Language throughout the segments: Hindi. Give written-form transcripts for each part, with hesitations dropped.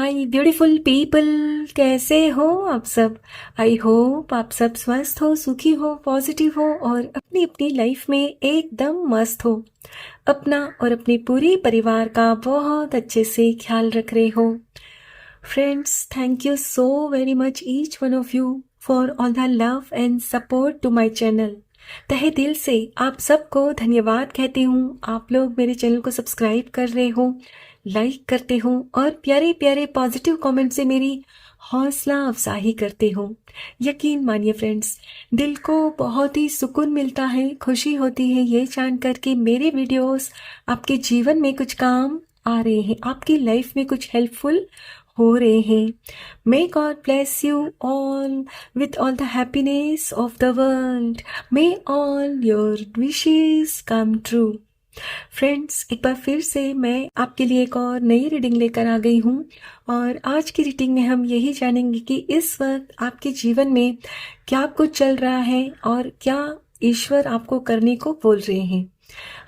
माय ब्यूटीफुल पीपल, कैसे हो आप सब। आई होप आप सब स्वस्थ हो, सुखी हो, पॉजिटिव हो और अपनी अपनी लाइफ में एकदम मस्त हो। अपना और अपने पूरे परिवार का बहुत अच्छे से ख्याल रख रहे हो। Friends, thank you so very much each one of you for all the love and support to my channel. तहे दिल से आप सबको धन्यवाद कहती हूँ। आप लोग मेरे चैनल को सब्सक्राइब कर रहे हो, लाइक करते हो और प्यारे प्यारे पॉजिटिव कमेंट से मेरी हौसला अफजाई करते हो। यकीन मानिए फ्रेंड्स, दिल को बहुत ही सुकून मिलता है, खुशी होती है ये जानकर कि मेरे वीडियोस आपके जीवन में कुछ काम आ रहे हैं, आपकी लाइफ में कुछ हेल्पफुल हो रहे हैं। May God bless you all with all the happiness of the world. May all your wishes come true. Friends, एक बार फिर से मैं आपके लिए एक और नई रीडिंग लेकर आ गई हूँ और आज की रीडिंग में हम यही जानेंगे कि इस वक्त आपके जीवन में क्या कुछ चल रहा है और क्या ईश्वर आपको करने को बोल रहे हैं।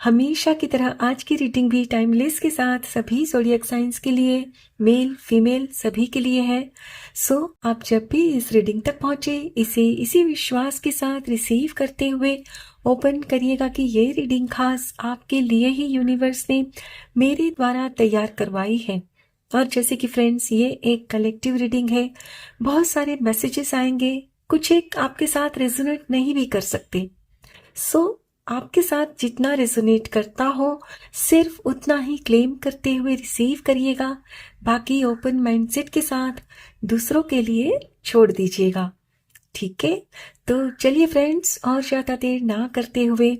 हमेशा की तरह आज की रीडिंग भी टाइमलेस के साथ सभी ज़ोडिएक साइंस के लिए, मेल फीमेल सभी के लिए है। सो आप जब भी इस रीडिंग तक पहुंचे, इसे इसी विश्वास के साथ रिसीव करते हुए ओपन करिएगा कि ये रीडिंग खास आपके लिए ही यूनिवर्स ने मेरे द्वारा तैयार करवाई है। और जैसे कि फ्रेंड्स, ये एक कलेक्टिव रीडिंग है, बहुत सारे मैसेजेस आएंगे, कुछ एक आपके साथ रेजोनेट नहीं भी कर सकते। सो आपके साथ जितना रेजोनेट करता हो सिर्फ उतना ही क्लेम करते हुए रिसीव करिएगा, बाकी ओपन माइंडसेट के साथ दूसरों के लिए छोड़ दीजिएगा। ठीक है, तो चलिए फ्रेंड्स, और ज़्यादा देर ना करते हुए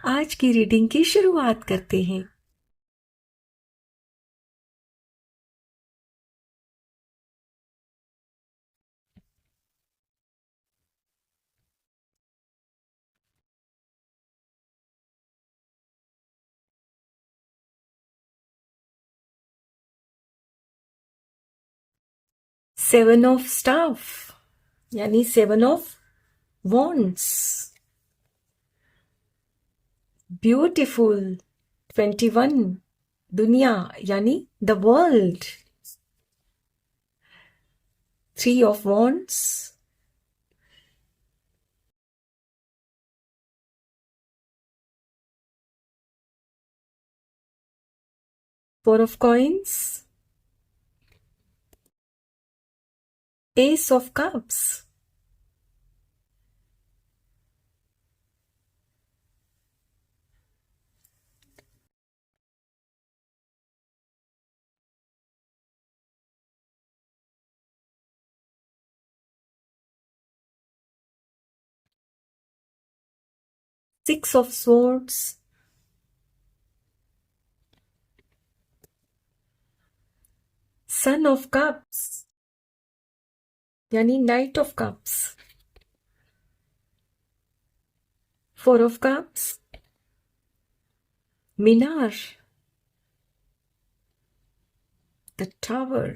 आज की रीडिंग की शुरुआत करते हैं। सेवन ऑफ स्टाफ यानी सेवन ऑफ वॉन्ड्स, ब्यूटीफुल 21, दुनिया यानी the world, 3 of wands, 4 of coins, Ace of cups, Six of swords, Son of cups यानी Knight of cups, 4 of cups, Minar, the Tower,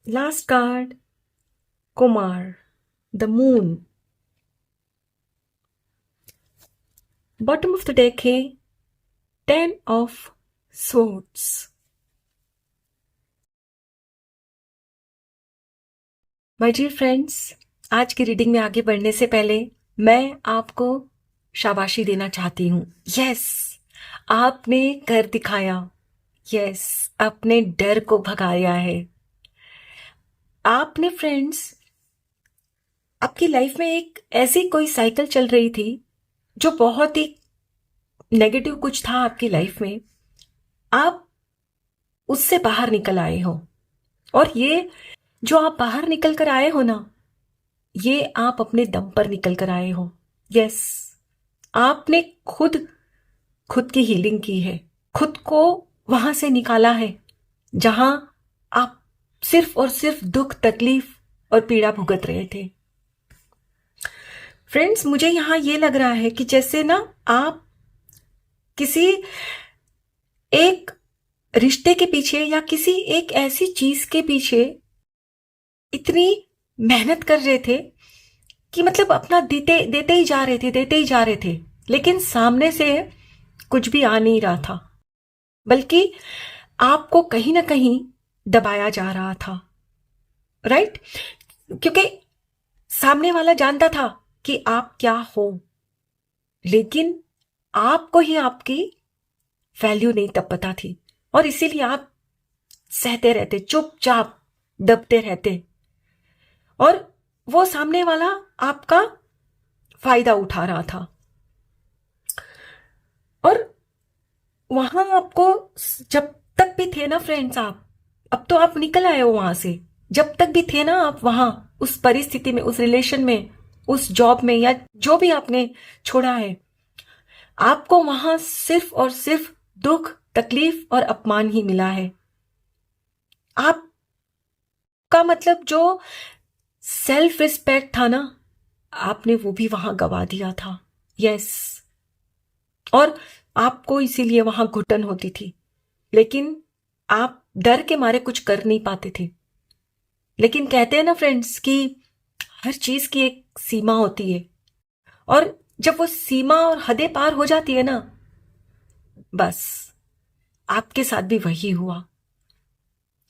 last card, Kumar, the Moon. Bottom of the deck है 10 of swords. My dear friends, आज की रीडिंग में आगे बढ़ने से पहले मैं आपको शाबाशी देना चाहती हूँ। यस, आपने कर दिखाया। यस, अपने डर को भगाया है आपने। फ्रेंड्स, आपकी लाइफ में एक ऐसी कोई साइकिल चल रही थी जो बहुत ही नेगेटिव कुछ था आपकी लाइफ में, आप उससे बाहर निकल आए हो। और ये जो आप बाहर निकल कर आए हो ना, ये आप अपने दम पर निकल कर आए हो। यस, आपने खुद की हीलिंग की है, खुद को वहां से निकाला है जहां आप सिर्फ और सिर्फ दुख, तकलीफ और पीड़ा भुगत रहे थे। फ्रेंड्स, मुझे यहां ये लग रहा है कि जैसे ना आप किसी एक रिश्ते के पीछे या किसी एक ऐसी चीज के पीछे इतनी मेहनत कर रहे थे कि मतलब अपना देते ही जा रहे थे, लेकिन सामने से कुछ भी आ नहीं रहा था, बल्कि आपको कहीं ना कहीं दबाया जा रहा था, राइट? क्योंकि सामने वाला जानता था कि आप क्या हो, लेकिन आपको ही आपकी वैल्यू नहीं तब पता थी, और इसीलिए आप सहते रहते, चुपचाप दबते रहते, और वो सामने वाला आपका फायदा उठा रहा था। और वहां आपको, जब तक भी थे ना फ्रेंड्स, आप अब तो आप निकल आए हो वहां से, जब तक भी थे ना आप वहां, उस परिस्थिति में, उस रिलेशन में, उस जॉब में, या जो भी आपने छोड़ा है, आपको वहां सिर्फ और सिर्फ दुख, तकलीफ और अपमान ही मिला है। आपका मतलब जो सेल्फ रिस्पेक्ट था ना, आपने वो भी वहां गवा दिया था। यस, और आपको इसीलिए वहां घुटन होती थी, लेकिन आप डर के मारे कुछ कर नहीं पाते थे। लेकिन कहते हैं ना फ्रेंड्स कि हर चीज की एक सीमा होती है, और जब वो सीमा और हदें पार हो जाती है ना, बस आपके साथ भी वही हुआ।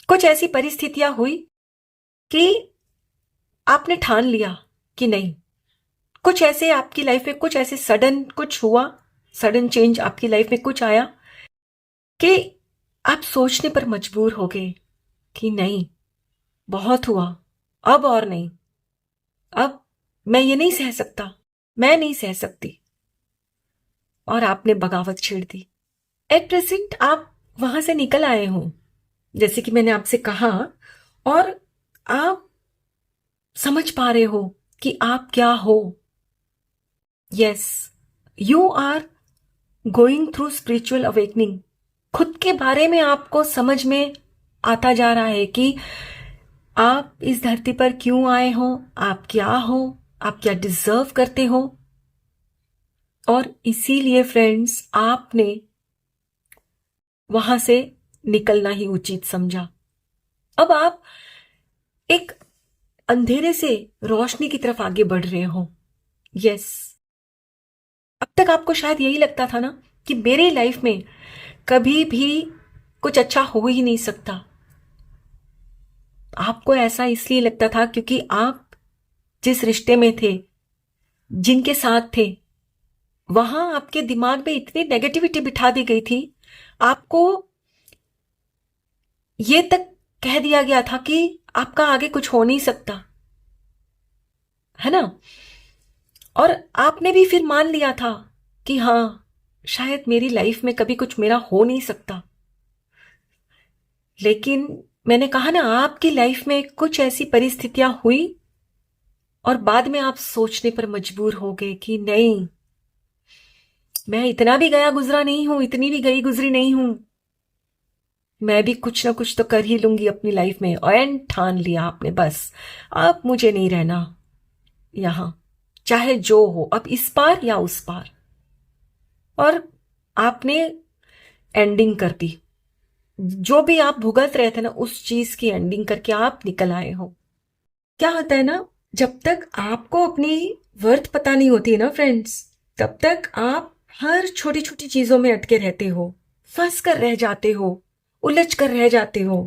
कुछ ऐसी परिस्थितियां हुई कि आपने ठान लिया कि नहीं, कुछ ऐसे आपकी लाइफ में, कुछ ऐसे सडन कुछ हुआ, सडन चेंज आपकी लाइफ में कुछ आया कि आप सोचने पर मजबूर हो गए कि नहीं, बहुत हुआ, अब और नहीं, अब मैं ये नहीं सह सकता, मैं नहीं सह सकती, और आपने बगावत छेड़ दी। एट प्रेजेंट आप वहां से निकल आए हो, जैसे कि मैंने आपसे कहा, और आप समझ पा रहे हो कि आप क्या हो। Yes, you are going through spiritual awakening. खुद के बारे में आपको समझ में आता जा रहा है कि आप इस धरती पर क्यों आए हो, आप क्या हो, आप क्या डिजर्व करते हो। और इसीलिए फ्रेंड्स, आपने वहां से निकलना ही उचित समझा। अब आप एक अंधेरे से रोशनी की तरफ आगे बढ़ रहे हो। यस, अब तक आपको शायद यही लगता था ना कि मेरी लाइफ में कभी भी कुछ अच्छा हो ही नहीं सकता। आपको ऐसा इसलिए लगता था क्योंकि आप जिस रिश्ते में थे, जिनके साथ थे, वहां आपके दिमाग में इतनी नेगेटिविटी बिठा दी गई थी, आपको ये तक कह दिया गया था कि आपका आगे कुछ हो नहीं सकता, है ना? और आपने भी फिर मान लिया था कि हाँ, शायद मेरी लाइफ में कभी कुछ मेरा हो नहीं सकता। लेकिन मैंने कहा ना, आपकी लाइफ में कुछ ऐसी परिस्थितियां हुई और बाद में आप सोचने पर मजबूर हो गए कि नहीं, मैं इतना भी गया गुजरा नहीं हूं, इतनी भी गई गुजरी नहीं हूं, मैं भी कुछ ना कुछ तो कर ही लूंगी अपनी लाइफ में। और ठान लिया आपने, बस अब मुझे नहीं रहना यहां, चाहे जो हो, अब इस पार या उस पार। और आपने एंडिंग कर दी, जो भी आप भुगत रहे थे ना, उस चीज की एंडिंग करके आप निकल आए हो। क्या होता है ना, जब तक आपको अपनी वर्थ पता नहीं होती है ना फ्रेंड्स, तब तक आप हर छोटी छोटी चीजों में अटके रहते हो, फंस कर रह जाते हो, उलझ कर रह जाते हो।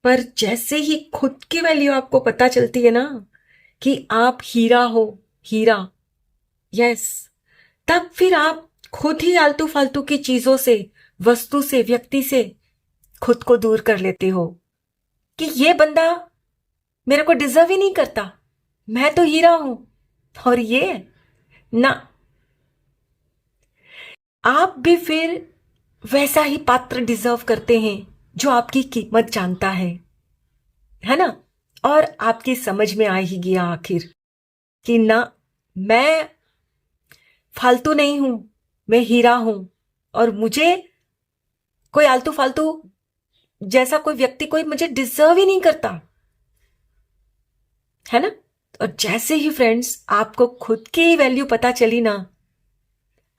पर जैसे ही खुद की वैल्यू आपको पता चलती है ना कि आप हीरा हो, हीरा, यस, तब फिर आप खुद ही आलतू फालतू की चीजों से, वस्तु से, व्यक्ति से खुद को दूर कर लेते हो कि ये बंदा मेरे को डिजर्व ही नहीं करता, मैं तो हीरा हूं, और ये ना, आप भी फिर वैसा ही पात्र डिजर्व करते हैं जो आपकी कीमत जानता है ना? और आपकी समझ में आ ही गया आखिर कि ना, मैं फालतू नहीं हूं, मैं हीरा हूं, और मुझे कोई आलतू फालतू जैसा कोई व्यक्ति, कोई मुझे डिजर्व ही नहीं करता, है ना? और जैसे ही फ्रेंड्स आपको खुद की वैल्यू पता चली ना,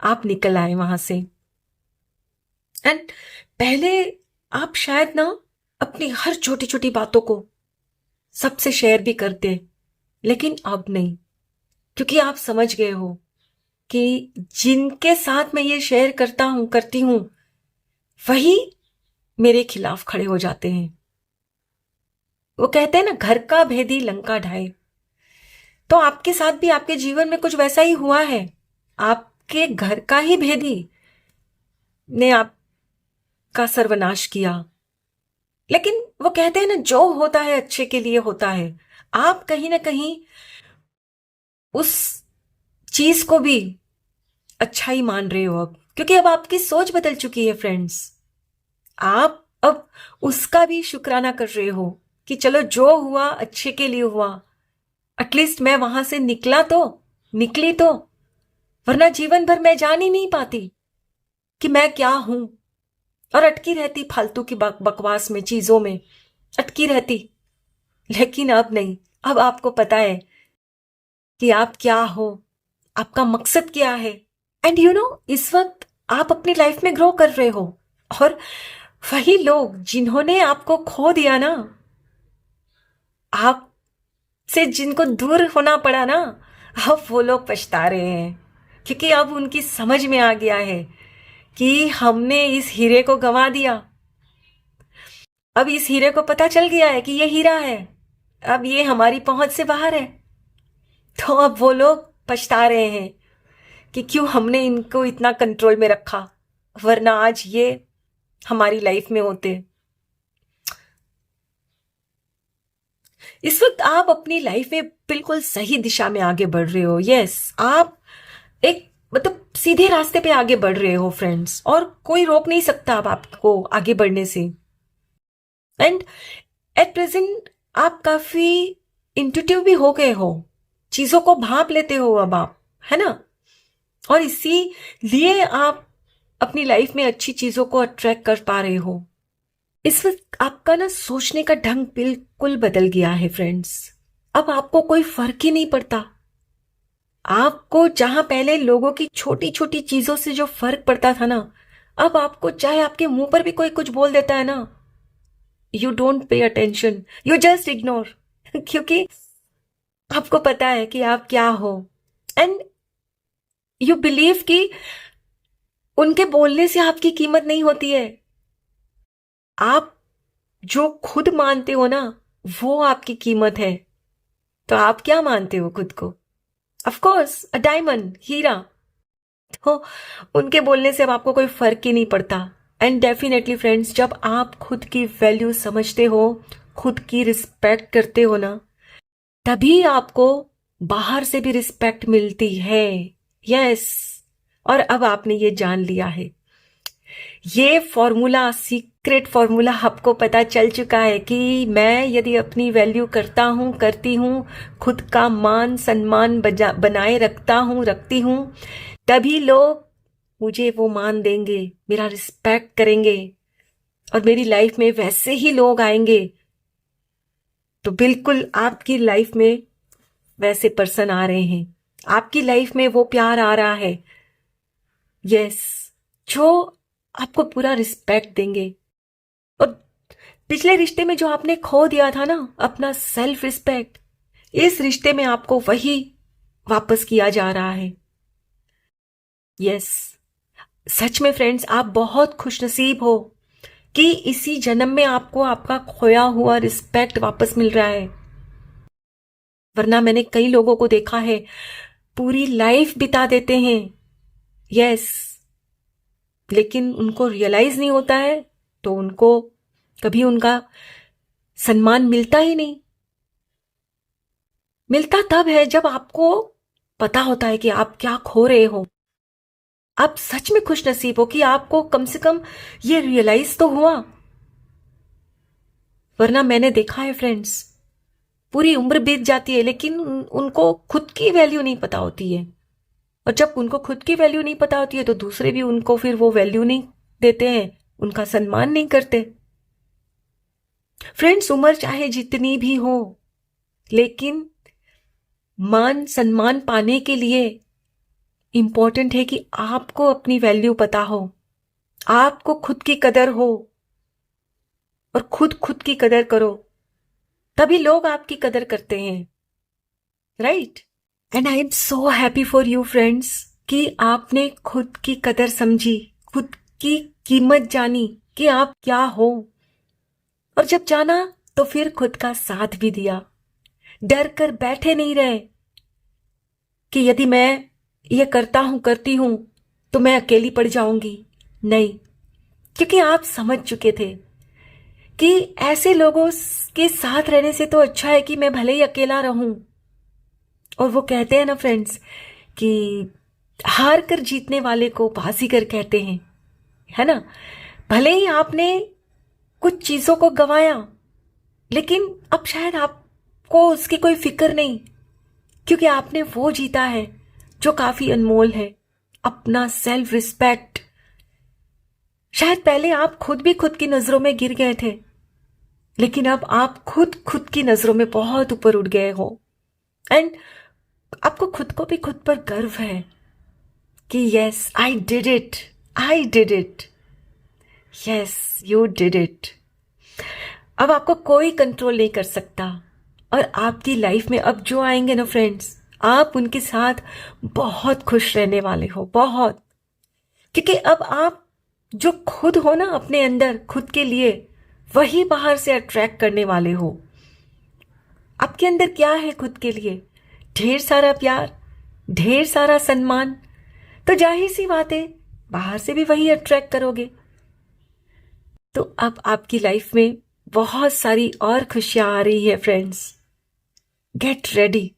आप निकल आए वहां से। एंड पहले आप शायद ना अपनी हर छोटी छोटी बातों को सबसे शेयर भी करते, लेकिन अब नहीं, क्योंकि आप समझ गए हो कि जिनके साथ मैं ये शेयर करता हूं, करती हूं, वही मेरे खिलाफ खड़े हो जाते हैं। वो कहते हैं ना, घर का भेदी लंका ढाए। तो आपके साथ भी आपके जीवन में कुछ वैसा ही हुआ है। आपके घर का ही भेदी ने आपका सर्वनाश किया। लेकिन वो कहते हैं ना, जो होता है अच्छे के लिए होता है। आप कहीं ना कहीं उस चीज को भी अच्छा ही मान रहे हो अब, क्योंकि अब आपकी सोच बदल चुकी है फ्रेंड्स। आप अब उसका भी शुक्राना कर रहे हो कि चलो जो हुआ अच्छे के लिए हुआ। एटलीस्ट मैं वहां से निकली तो, वरना जीवन भर मैं जान ही नहीं पाती कि मैं क्या हूं, और अटकी रहती फालतू की बकवास में, चीजों में अटकी रहती। लेकिन अब नहीं, अब आपको पता है कि आप क्या हो, आपका मकसद क्या है। एंड इस वक्त आप अपनी लाइफ में ग्रो कर रहे हो, और वही लोग जिन्होंने आपको खो दिया ना, आपसे जिनको दूर होना पड़ा ना, अब वो लोग पछता रहे हैं, क्योंकि अब उनकी समझ में आ गया है कि हमने इस हीरे को गंवा दिया। अब इस हीरे को पता चल गया है कि ये हीरा है, अब ये हमारी पहुंच से बाहर है। तो अब वो लोग पछता रहे हैं कि क्यों हमने इनको इतना कंट्रोल में रखा, वरना आज ये हमारी लाइफ में होते। इस वक्त आप अपनी लाइफ में बिल्कुल सही दिशा में आगे बढ़ रहे हो। यस, आप एक मतलब सीधे रास्ते पे आगे बढ़ रहे हो फ्रेंड्स, और कोई रोक नहीं सकता अब आपको आगे बढ़ने से। एंड एट प्रेजेंट आप काफी इंट्यूटिव भी हो गए हो, चीजों को भाप लेते हो अब आप, है ना। और इसीलिए आप अपनी लाइफ में अच्छी चीजों को अट्रैक्ट कर पा रहे हो। इस वक्त आपका ना सोचने का ढंग बिल्कुल बदल गया है फ्रेंड्स। अब आपको कोई फर्क ही नहीं पड़ता। आपको जहां पहले लोगों की छोटी छोटी चीजों से जो फर्क पड़ता था ना, अब आपको चाहे आपके मुंह पर भी कोई कुछ बोल देता है ना, you don't pay attention, you just ignore. क्योंकि आपको पता है कि आप क्या हो, एंड यू बिलीव कि उनके बोलने से आपकी कीमत नहीं होती है। आप जो खुद मानते हो ना, वो आपकी कीमत है। तो आप क्या मानते हो खुद को? ऑफ कोर्स अ डायमंड, हीरा। तो उनके बोलने से अब आपको कोई फर्क ही नहीं पड़ता। एंड डेफिनेटली फ्रेंड्स, जब आप खुद की वैल्यू समझते हो, खुद की रिस्पेक्ट करते हो ना, तभी आपको बाहर से भी रिस्पेक्ट मिलती है। यस, और अब आपने ये जान लिया है, ये फॉर्मूला, सीक्रेट फॉर्मूला आपको पता चल चुका है कि मैं यदि अपनी वैल्यू करती हूँ, खुद का मान सम्मान बनाए रखती हूँ, तभी लोग मुझे वो मान देंगे, मेरा रिस्पेक्ट करेंगे, और मेरी लाइफ में वैसे ही लोग आएंगे। तो बिल्कुल आपकी लाइफ में वैसे पर्सन आ रहे हैं, आपकी लाइफ में वो प्यार आ रहा है। यस, जो आपको पूरा रिस्पेक्ट देंगे। और पिछले रिश्ते में जो आपने खो दिया था ना, अपना सेल्फ रिस्पेक्ट, इस रिश्ते में आपको वही वापस किया जा रहा है। यस, सच में फ्रेंड्स, आप बहुत खुशनसीब हो कि इसी जन्म में आपको आपका खोया हुआ रिस्पेक्ट वापस मिल रहा है। वरना मैंने कई लोगों को देखा है, पूरी लाइफ बिता देते हैं, यस, लेकिन उनको रियलाइज नहीं होता है, तो उनको कभी उनका सम्मान मिलता ही नहीं। मिलता तब है जब आपको पता होता है कि आप क्या खो रहे हो। आप सच में खुश नसीब हो कि आपको कम से कम ये रियलाइज तो हुआ। वरना मैंने देखा है फ्रेंड्स, पूरी उम्र बीत जाती है लेकिन उनको खुद की वैल्यू नहीं पता होती है। और जब उनको खुद की वैल्यू नहीं पता होती है तो दूसरे भी उनको फिर वो वैल्यू नहीं देते हैं, उनका सम्मान नहीं करते। फ्रेंड्स, उम्र चाहे जितनी भी हो, लेकिन मान सम्मान पाने के लिए इंपॉर्टेंट है कि आपको अपनी वैल्यू पता हो, आपको खुद की कदर हो, और खुद की कदर करो, तभी लोग आपकी कदर करते हैं, right. And I am so happy for you friends कि आपने खुद की कदर समझी, खुद की कीमत जानी कि आप क्या हो। और जब जाना तो फिर खुद का साथ भी दिया। डर कर बैठे नहीं रहे कि यदि मैं ये करती हूं तो मैं अकेली पड़ जाऊंगी। नहीं, क्योंकि आप समझ चुके थे कि ऐसे लोगों के साथ रहने से तो अच्छा है कि मैं भले ही अकेला रहूं। और वो कहते हैं ना फ्रेंड्स कि हार कर जीतने वाले को बाजीगर कहते हैं, है ना। भले ही आपने कुछ चीजों को गंवाया, लेकिन अब शायद आपको उसकी कोई फिक्र नहीं, क्योंकि आपने वो जीता है जो काफी अनमोल है, अपना सेल्फ रिस्पेक्ट। शायद पहले आप खुद भी खुद की नजरों में गिर गए थे, लेकिन अब आप खुद की नजरों में बहुत ऊपर उठ गए हो। एंड आपको खुद को भी खुद पर गर्व है कि yes I did it, yes you did it. अब आपको कोई कंट्रोल नहीं कर सकता। और आपकी लाइफ में अब जो आएंगे ना फ्रेंड्स, आप उनके साथ बहुत खुश रहने वाले हो, बहुत। क्योंकि अब आप जो खुद हो ना अपने अंदर खुद के लिए, वही बाहर से अट्रैक्ट करने वाले हो। आपके अंदर क्या है खुद के लिए? ढेर सारा प्यार, ढेर सारा सम्मान। तो जाहिर सी बात है बाहर से भी वही अट्रैक्ट करोगे। तो अब आपकी लाइफ में बहुत सारी और खुशियां आ रही है friends. Get ready.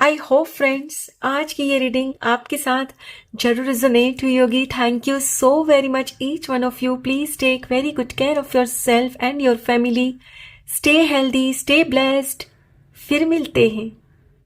I hope friends आज की ये रीडिंग आपके साथ जरूर रिजोनेट हुई होगी। Thank you so very much each one of you. Please take very good care of yourself and your family. Stay healthy, stay blessed. फिर मिलते हैं।